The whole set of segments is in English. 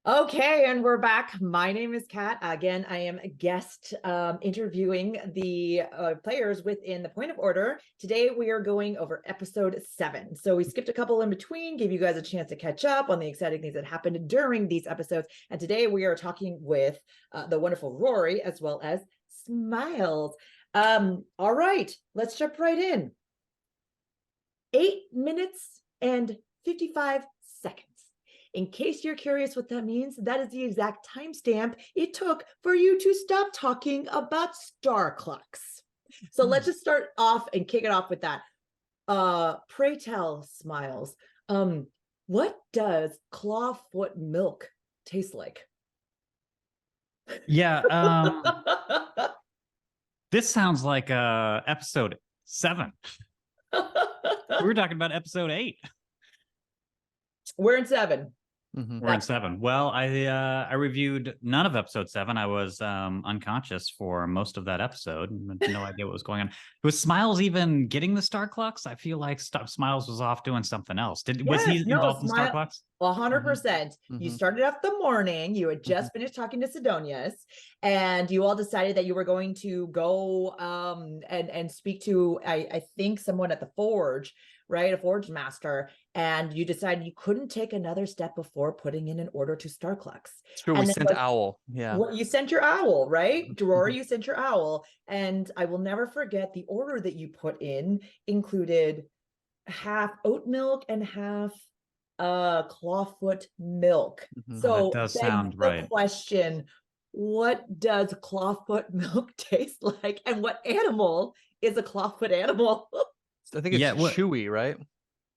Okay, and we're back. My name is Kat. Again, I am a guest interviewing the players within the Point of Order. Today, we are going over episode 7. So we skipped a couple in between, gave you guys a chance to catch up on the exciting things that happened during these episodes. And today, we are talking with the wonderful Rory as well as Smiles. All right, let's jump right in. 8 minutes and 55 seconds. In case you're curious what that means, that is the exact timestamp it took for you to stop talking about star clocks. So let's just start off and kick it off with that. Pray tell, Smiles, what does clawfoot milk taste like? Yeah, this sounds like episode 7. We were talking about episode 8. We're in 7. We're in 7. Well, I reviewed none of episode 7. I was unconscious for most of that episode. No idea what was going on. Was Smiles even getting the star clocks? I feel like Smiles was off doing something else. Was he involved in star clocks? 100%. You started off the morning. You had just finished talking to Sidonius, and you all decided that you were going to go and speak to I think someone at the forge, right? A forge master, and you decided you couldn't take another step before putting in an order to star clocks. It's true. We sent Owl. Yeah. Well, you sent your owl, right? Rory, you sent your owl. And I will never forget the order that you put in included half oat milk and half clawfoot milk. So that does sound right. Question, what does clawfoot milk taste like? And what animal is a clawfoot animal? I think it's chewy, right?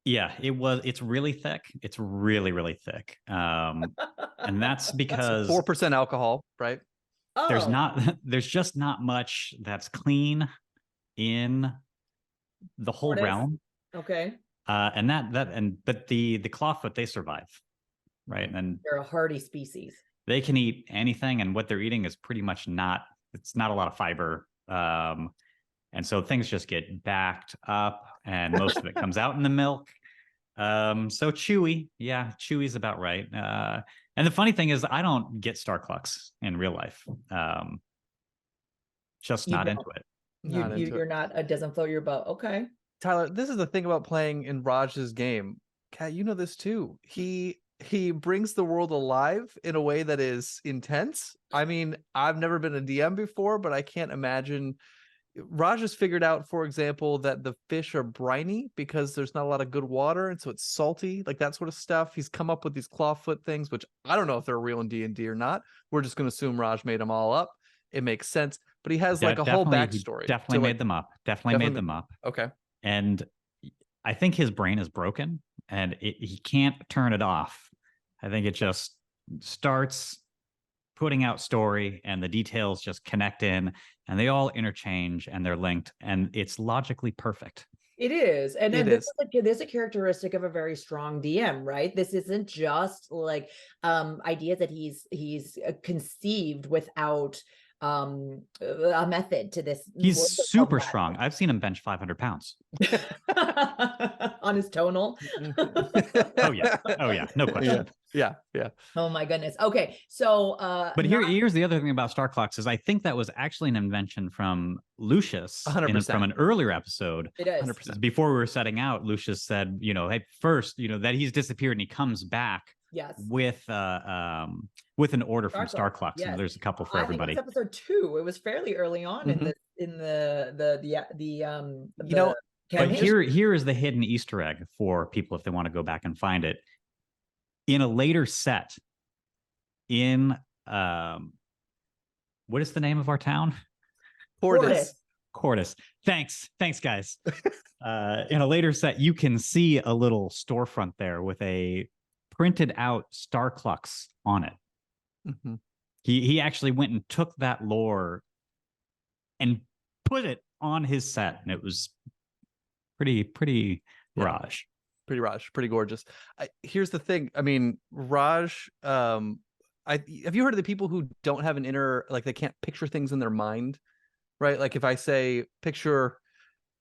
Yeah, it's really thick. It's really, really thick. And that's because 4% alcohol, right? There's just not much that's clean in the whole realm. Okay. But the clawfoot, they survive, right? And they're a hardy species. They can eat anything, and what they're eating is pretty much it's not a lot of fiber. And so things just get backed up, and most of it comes out in the milk. So chewy. Yeah, chewy's about right. And the funny thing is, I don't get star clocks in real life. Just not into it. You're not, it doesn't float your boat. Okay. Tyler, this is the thing about playing in Raj's game. Kat, you know this too. He brings the world alive in a way that is intense. I mean, I've never been a DM before, but I can't imagine. Raj has figured out, for example, that the fish are briny because there's not a lot of good water, and so it's salty, like that sort of stuff. He's come up with these clawfoot things, which I don't know if they're real in D&D or not. We're just going to assume Raj made them all up. It makes sense, but he has like a whole backstory. Definitely made them up. Definitely made them up. Okay. And I think his brain is broken, and he can't turn it off. I think it just starts putting out story, and the details just connect in, and they all interchange, and they're linked, and it's logically perfect. It is. And then this is a characteristic of a very strong DM, right? This isn't just like ideas that he's conceived without a method to this. He's super strong. I've seen him bench 500 pounds on his tonal. Oh yeah, no question. Yeah. Oh my goodness. Okay, so but here's the other thing about star clocks is I think that was actually an invention from Lucius 100%. From an earlier episode. It is 100%. Before we were setting out, Lucius said, hey, first, that he's disappeared and he comes back. Yes. With an order from Star Clocks. Yes. And there's a couple for everybody. I think it's episode 2. It was fairly early on in the But here is the hidden Easter egg for people if they want to go back and find it. In a later set, in what is the name of our town? Cordis. Thanks, guys. In a later set, you can see a little storefront there with a printed out star clocks on it. He actually went and took that lore and put it on his set, and it was pretty Raj. Pretty Raj, pretty gorgeous. Here's the thing. I mean, Raj, have you heard of the people who don't have an inner, like they can't picture things in their mind, right? Like if I say picture,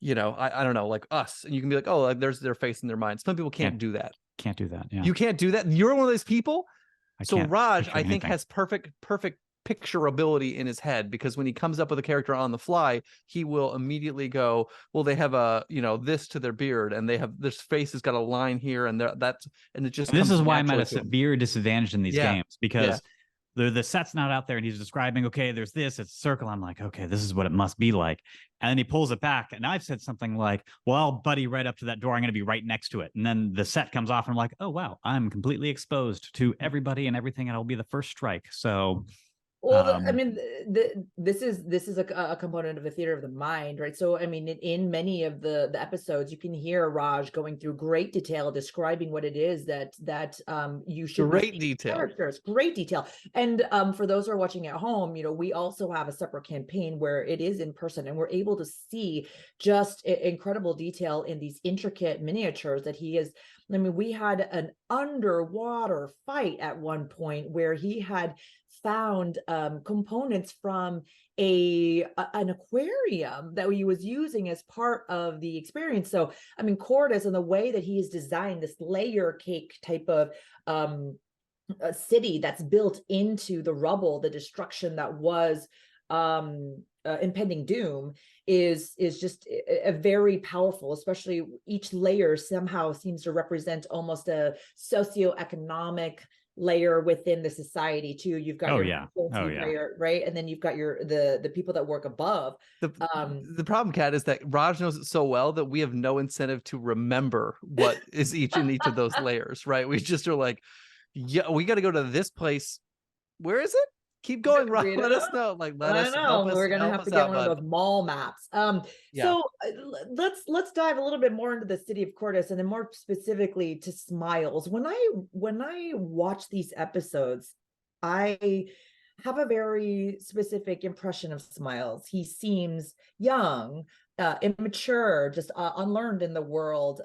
I don't know, like us, and you can be like, oh, like there's their face in their mind. Some people can't do that. Can't do that. Yeah. You can't do that. You're one of those people. So can't Raj, picture I think, anything. has perfect picturability in his head, because when he comes up with a character on the fly, he will immediately go, well, they have a, this to their beard, and they have this face has got a line here, and it just And this comes is why I'm at naturally a to him. severe disadvantage in these Yeah. games, because the set's not out there and he's describing, okay, there's this, it's a circle. I'm like, okay, this is what it must be like. And then he pulls it back, and I've said something like, well, I'll buddy right up to that door, I'm going to be right next to it. And then the set comes off and I'm like, oh wow, I'm completely exposed to everybody and everything, and I'll be the first strike. So well, I mean, this is a component of the theater of the mind, right? So, I mean, in many of the episodes, you can hear Raj going through great detail, describing what it is that you should Great detail. Characters, great detail. And for those who are watching at home, we also have a separate campaign where it is in person, and we're able to see just incredible detail in these intricate miniatures that he is. I mean, we had an underwater fight at one point where he had found components from an aquarium that he was using as part of the experience. So, I mean, Cordis, and the way that he has designed this layer cake type of a city that's built into the rubble, the destruction that was impending doom, is just a very powerful, especially each layer somehow seems to represent almost a socioeconomic layer within the society too. You've got layer, right? And then you've got the people that work above. The problem, Kat, is that Raj knows it so well that we have no incentive to remember what is in each of those layers, right? We just are like, yeah, we got to go to this place. Where is it? Keep going, Raj. Let us know. Like, let us help us. We're gonna have to get one of those mall maps. So let's dive a little bit more into the city of Cordis, and then more specifically to Smiles. When I watch these episodes, I have a very specific impression of Smiles. He seems young, immature, just unlearned in the world,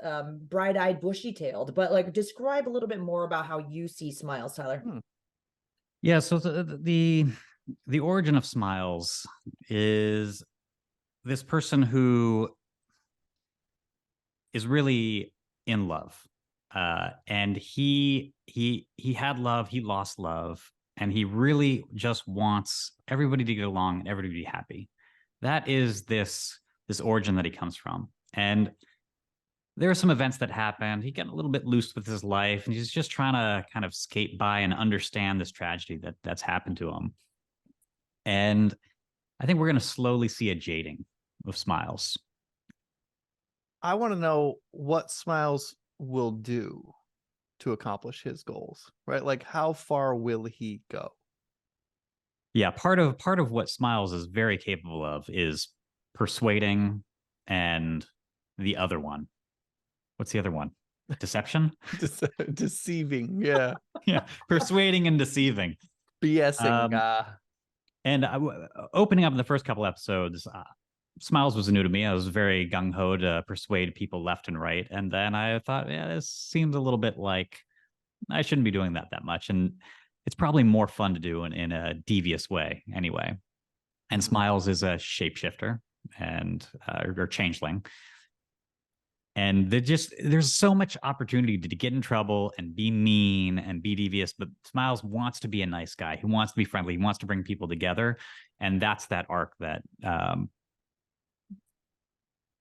bright-eyed, bushy-tailed. But like, describe a little bit more about how you see Smiles, Tyler. Yeah, so the origin of Smiles is this person who is really in love, and he had love, he lost love, and he really just wants everybody to get along and everybody to be happy. That is this origin that he comes from. And there are some events that happened. He got a little bit loose with his life, and he's just trying to kind of skate by and understand this tragedy that's happened to him. And I think we're going to slowly see a jading of Smiles. I want to know what Smiles will do to accomplish his goals, right? Like, how far will he go? Yeah, part of what Smiles is very capable of is persuading, and the other one. What's the other one? Deception? Deceiving, yeah. Yeah, persuading and deceiving. BSing. And opening up in the first couple episodes, Smiles was new to me. I was very gung-ho to persuade people left and right. And then I thought, yeah, this seems a little bit like I shouldn't be doing that much. And it's probably more fun to do in a devious way anyway. And Smiles is a shapeshifter and or changeling. And there's so much opportunity to get in trouble and be mean and be devious, but Smiles wants to be a nice guy. He wants to be friendly. He wants to bring people together. And that's that arc that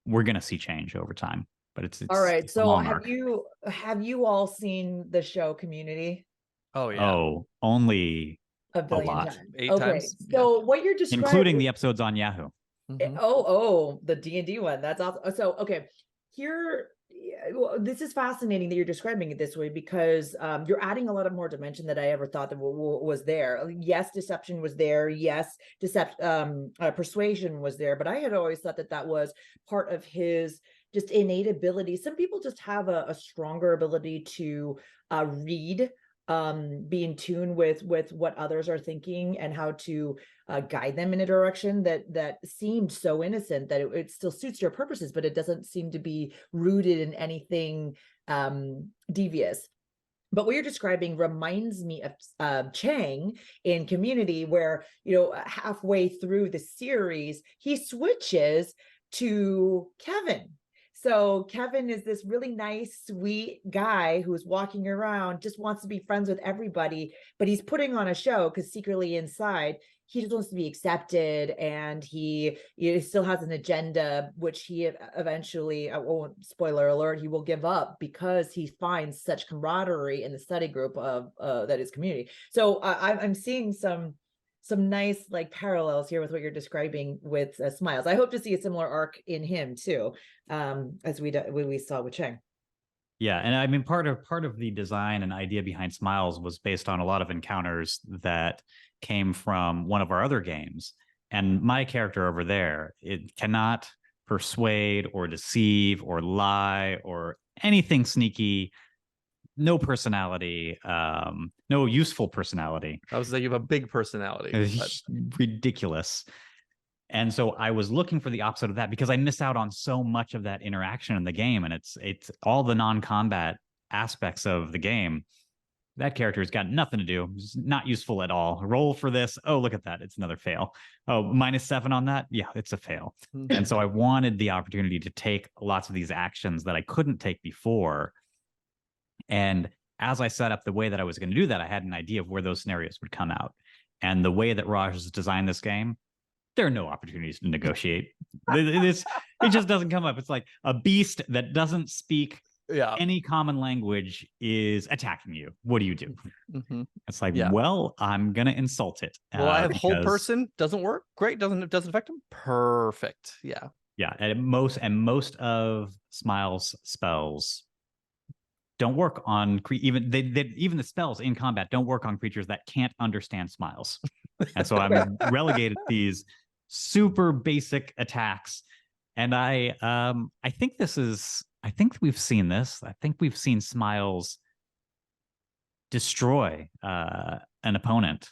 we're going to see change over time. But it's all right. So have you all seen the show Community? Oh yeah. Oh, only a billion lot. times. 8 okay. times. So what you're describing, including the episodes on Yahoo. Mm-hmm. The D&D one. That's awesome. So okay, here, this is fascinating that you're describing it this way, because you're adding a lot of more dimension that I ever thought that was there. Yes, deception was there. Yes, persuasion was there. But I had always thought that was part of his just innate ability. Some people just have a stronger ability to read, be in tune with what others are thinking, and how to guide them in a direction that seemed so innocent that it still suits your purposes, but it doesn't seem to be rooted in anything devious. But what you're describing reminds me of Chang in Community, where, halfway through the series, he switches to Kevin. So Kevin is this really nice, sweet guy who's walking around, just wants to be friends with everybody, but he's putting on a show because secretly inside, he just wants to be accepted, and he still has an agenda, which he eventually, I won't, spoiler alert, he will give up because he finds such camaraderie in the study group of that is community. So I'm seeing some nice like parallels here with what you're describing with Smiles. I hope to see a similar arc in him too, as we saw with Chang. Yeah, and I mean part of the design and idea behind Smiles was based on a lot of encounters that came from one of our other games. And my character over there, it cannot persuade or deceive or lie or anything sneaky. No personality, no useful personality. I was saying you have a big personality. Ridiculous. And so I was looking for the opposite of that because I missed out on so much of that interaction in the game. And it's all the non-combat aspects of the game. That character's got nothing to do. It's not useful at all. Roll for this. Oh, look at that. It's another fail. Oh, -7 on that. Yeah, it's a fail. And so I wanted the opportunity to take lots of these actions that I couldn't take before. And as I set up the way that I was going to do that, I had an idea of where those scenarios would come out. And the way that Raj has designed this game, there are no opportunities to negotiate. It just doesn't come up. It's like a beast that doesn't speak any common language is attacking you. What do you do? It's like, well, I'm gonna insult it. Well, I have whole person, doesn't work. Great, doesn't affect him. Perfect. Yeah. And most of Smiles spells don't work on even even the spells in combat don't work on creatures that can't understand Smiles. And so I'm relegated to these super basic attacks. And I think we've seen this. I think we've seen Smiles destroy an opponent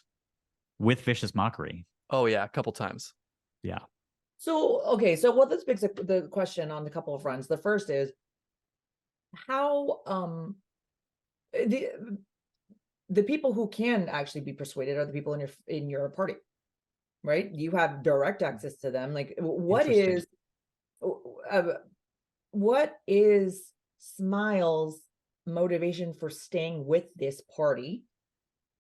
with Vicious Mockery. Oh yeah, a couple times. Yeah. So okay, so what this begs the question on a couple of fronts. The first is how the people who can actually be persuaded are the people in your party, right? You have direct access to them. Like what is Smiles' motivation for staying with this party,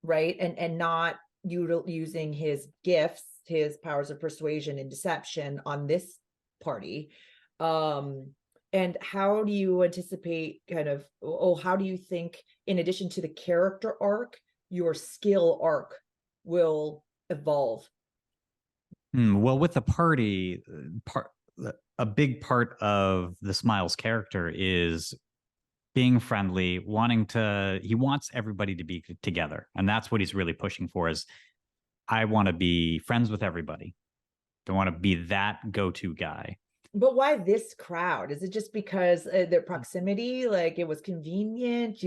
right? And not using his gifts, his powers of persuasion and deception on this party. And how do you anticipate how do you think, in addition to the character arc, your skill arc will evolve? Well, with the party, a big part of the Smiles character is being friendly, he wants everybody to be together. And that's what he's really pushing for is, I want to be friends with everybody. Don't want to be that go-to guy. But why this crowd? Is it just because their proximity, like it was convenient?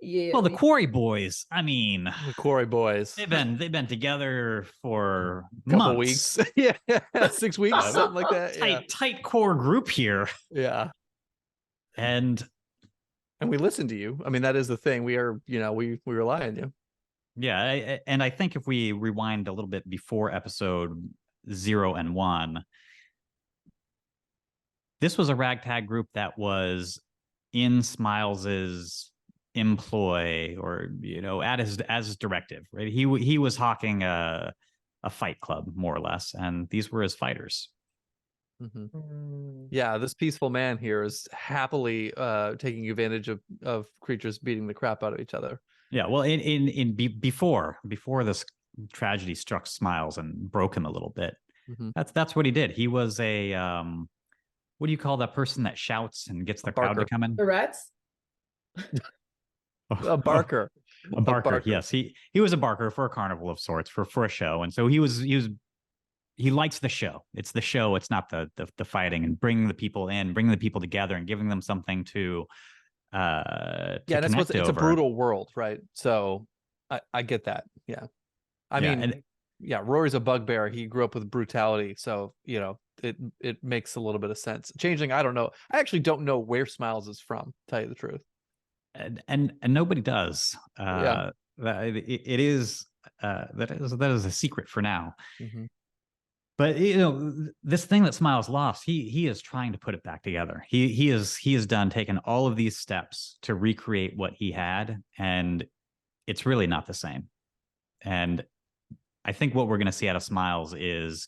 Well, the Quarry Boys. I mean, the Quarry Boys. They've been together for a couple months. Weeks. Yeah, 6 weeks, something like that. Tight core group here. Yeah, and we listen to you. I mean, that is the thing. We are, we rely on you. Yeah, and I think if we rewind a little bit before episode 0 and 1. This was a ragtag group that was in Smiles's employ, or at his directive, right? He was hawking a fight club, more or less, and these were his fighters. Yeah, this peaceful man here is happily taking advantage of creatures beating the crap out of each other. Yeah, well, before this tragedy struck Smiles and broke him a little bit, that's what he did. He was a what do you call that person that shouts and gets the crowd to come in? The Rats? A barker. A barker. Yes, he was a barker for a carnival of sorts, for a show, and so he likes the show. It's the show. It's not the fighting, and bringing the people in, bringing the people together, and giving them something to it's a brutal world, right? So I get that. Yeah, I mean, Rory's a bugbear. He grew up with brutality, so it makes a little bit of sense. Changeling, I don't know. I actually don't know where Smiles is from, to tell you the truth. And nobody does. That is a secret for now. But you know, this thing that Smiles lost, he is trying to put it back together. He has done taken all of these steps to recreate what he had, and it's really not the same. And I think what we're going to see out of Smiles is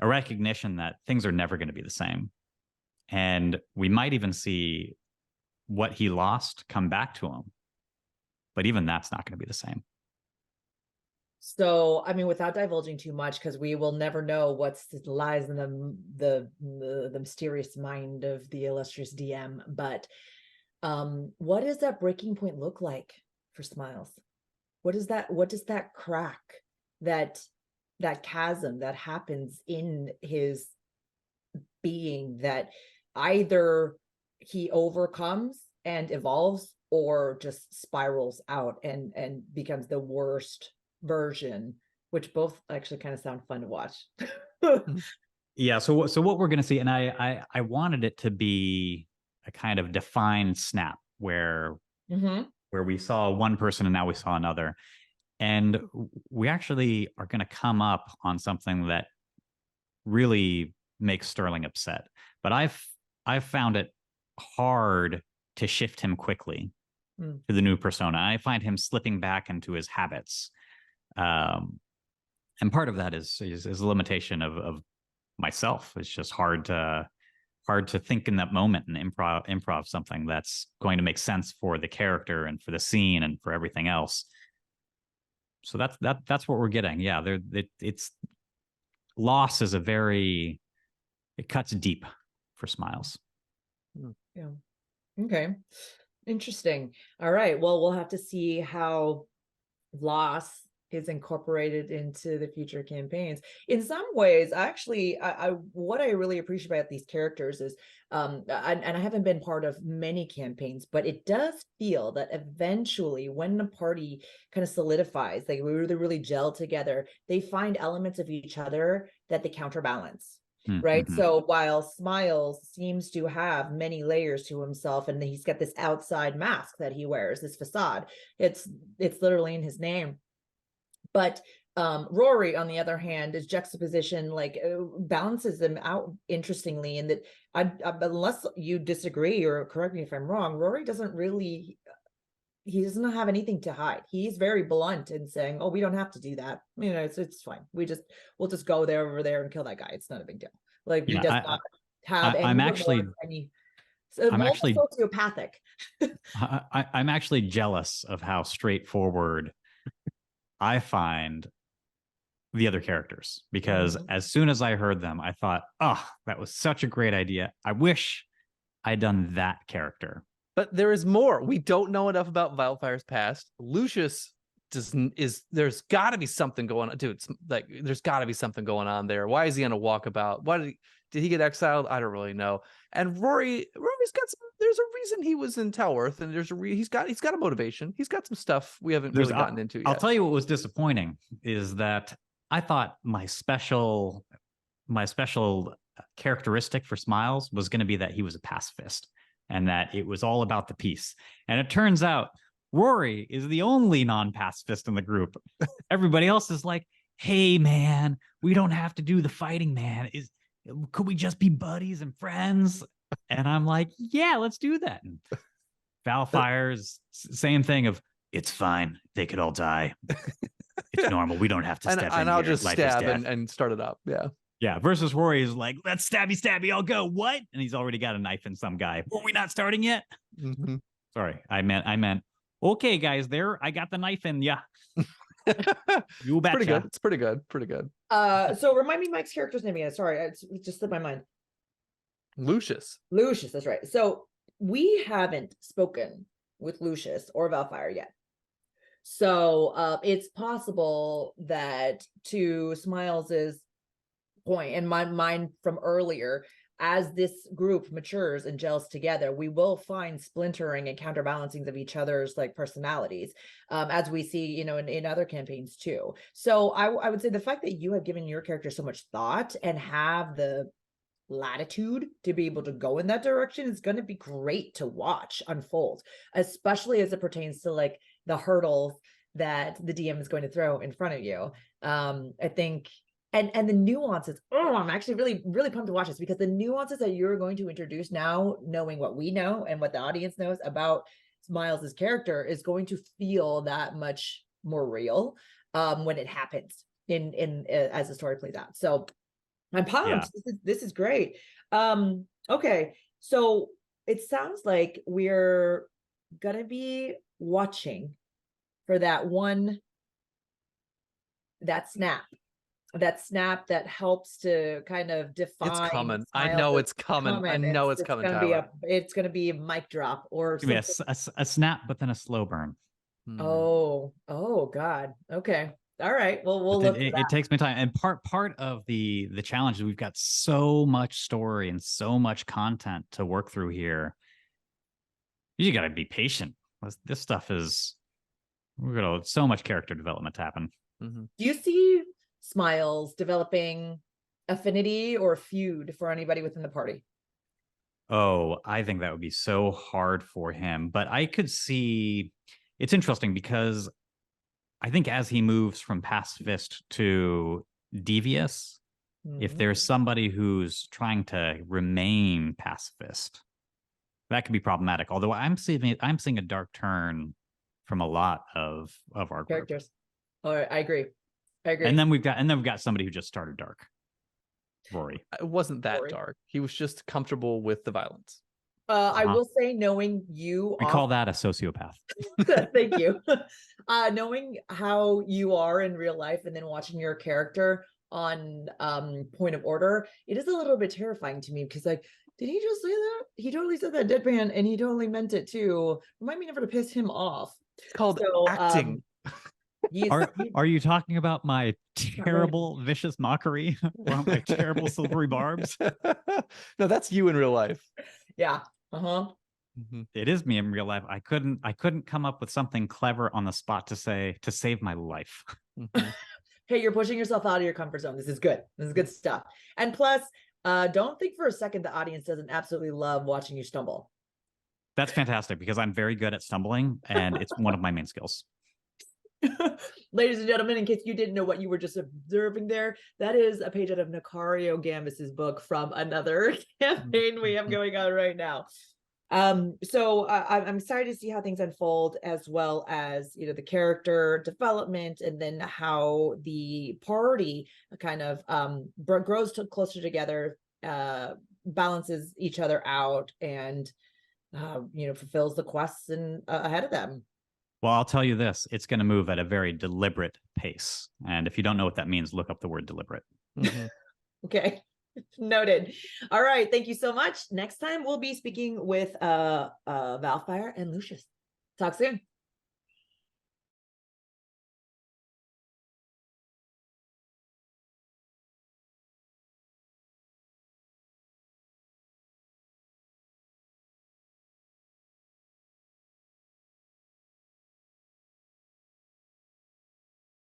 a recognition that things are never going to be the same. And we might even see what he lost come back to him. But even that's not going to be the same. So, I mean, without divulging too much, because we will never know what lies in the mysterious mind of the illustrious DM. But what does that breaking point look like for Smiles? What does that crack, that chasm that happens in his being, that either he overcomes and evolves or just spirals out and becomes the worst version, which both actually kind of sound fun to watch. Yeah, so what we're going to see, and I wanted it to be a kind of defined snap where we saw one person and now we saw another, and we actually are going to come up on something that really makes Sterling upset. But I've found it hard to shift him quickly to the new persona. I find him slipping back into his habits. And part of that is a limitation of myself. It's just hard to think in that moment and improv something that's going to make sense for the character and for the scene and for everything else. So that's what we're getting. Yeah, it's loss is it cuts deep for Smiles. Yeah. Okay. Interesting. All right. Well, we'll have to see how loss is incorporated into the future campaigns. In some ways, actually, what I really appreciate about these characters is, and I haven't been part of many campaigns, but it does feel that eventually when the party kind of solidifies, they really gel together, they find elements of each other that they counterbalance. Right. So while Smiles seems to have many layers to himself, and he's got this outside mask that he wears, this facade, it's literally in his name. But Rory, on the other hand, is juxtaposition, like balances them out interestingly. And that unless you disagree or correct me if I'm wrong, Rory doesn't have anything to hide. He's very blunt in saying, "Oh, we don't have to do that. You know, it's fine. We'll just go over there and kill that guy. It's not a big deal." Like, he does not have any. I'm actually sociopathic. I'm actually jealous of how straightforward I find the other characters, because as soon as I heard them, I thought, "Oh, that was such a great idea. I wish I'd done that character." But there is more. We don't know enough about Wildfire's past. Lucius there's got to be something going on, dude. Like, there's got to be something going on there. Why is he on a walkabout? Did he get exiled? I don't really know. And Rory's got some. There's a reason he was in Telworth, and he's got a motivation. He's got some stuff we haven't really gotten into yet. I'll tell you what was disappointing is that I thought my special characteristic for Smiles was going to be that he was a pacifist and that it was all about the peace. And it turns out Rory is the only non-pacifist in the group. Everybody else is like, "Hey, man, we don't have to do the fighting, man. Could we just be buddies and friends?" And I'm like, "Yeah, let's do that." And Valfire's same thing of, "It's fine. They could all die. It's normal. We don't have to step in and I'll here. just Life is stab death." and start it up. Yeah. Yeah. Versus Rory is like, "Let's stabby. I'll go." What? And he's already got a knife in some guy. Were we not starting yet? Sorry. I meant, okay, guys, I got the knife in. Yeah. You betcha. It's pretty good. So remind me Mike's character's name again. Sorry, it just slipped my mind. Lucius, that's right. So we haven't spoken with Lucius or Valfire yet. So it's possible that, to Smiles's point and my mind from earlier, as this group matures and gels together, we will find splintering and counterbalancings of each other's like personalities, as we see, you know, in other campaigns too. So I would say the fact that you have given your character so much thought and have the latitude to be able to go in that direction is going to be great to watch unfold, especially as it pertains to like the hurdles that the DM is going to throw in front of you. I think and the nuances. Oh, I'm actually really pumped to watch this, because the nuances that you're going to introduce now, knowing what we know and what the audience knows about Miles's character, is going to feel that much more real when it happens in as the story plays out. So I'm pumped. This is great. Okay, so it sounds like we're gonna be watching for that snap that helps to kind of define. It's coming. I know it's coming. I know it's coming, Tyler. It's gonna be a mic drop or something. A snap, but then a slow burn. Oh God. Okay. All right. Well, we'll look. It takes me time, and part of the challenge is we've got so much story and so much content to work through here. You got to be patient. This stuff is, we've got so much character development to happen. Do you see Smiles developing affinity or feud for anybody within the party? Oh, I think that would be so hard for him, but I could see. It's interesting because I think as he moves from pacifist to devious, if there's somebody who's trying to remain pacifist, that could be problematic. Although I'm seeing a dark turn from a lot of our characters. All right, I agree. And then we've got somebody who just started dark. Rory. It wasn't that dark. He was just comfortable with the violence. I will say, knowing you, we call that a sociopath. Thank you. Knowing how you are in real life and then watching your character on Point of Order, it is a little bit terrifying to me, because like, did he just say that? He totally said that deadpan, and he totally meant it too. Remind me never to piss him off. It's called acting. Are you talking about my terrible vicious mockery or my terrible silvery barbs? No, that's you in real life. Yeah. It is me in real life. I couldn't come up with something clever on the spot to say to save my life. Hey, you're pushing yourself out of your comfort zone. This is good. This is good stuff. And plus, don't think for a second the audience doesn't absolutely love watching you stumble. That's fantastic, because I'm very good at stumbling, and it's one of my main skills. Ladies and gentlemen, in case you didn't know what you were just observing there, that is a page out of Nicario Gambus's book from another campaign we have going on right now. So I'm excited to see how things unfold, as well as, you know, the character development, and then how the party kind of grows closer together, balances each other out, and you know, fulfills the quests ahead of them. Well, I'll tell you this, it's going to move at a very deliberate pace. And if you don't know what that means, look up the word deliberate. Okay. Noted. All right. Thank you so much. Next time we'll be speaking with Valfire and Lucius. Talk soon.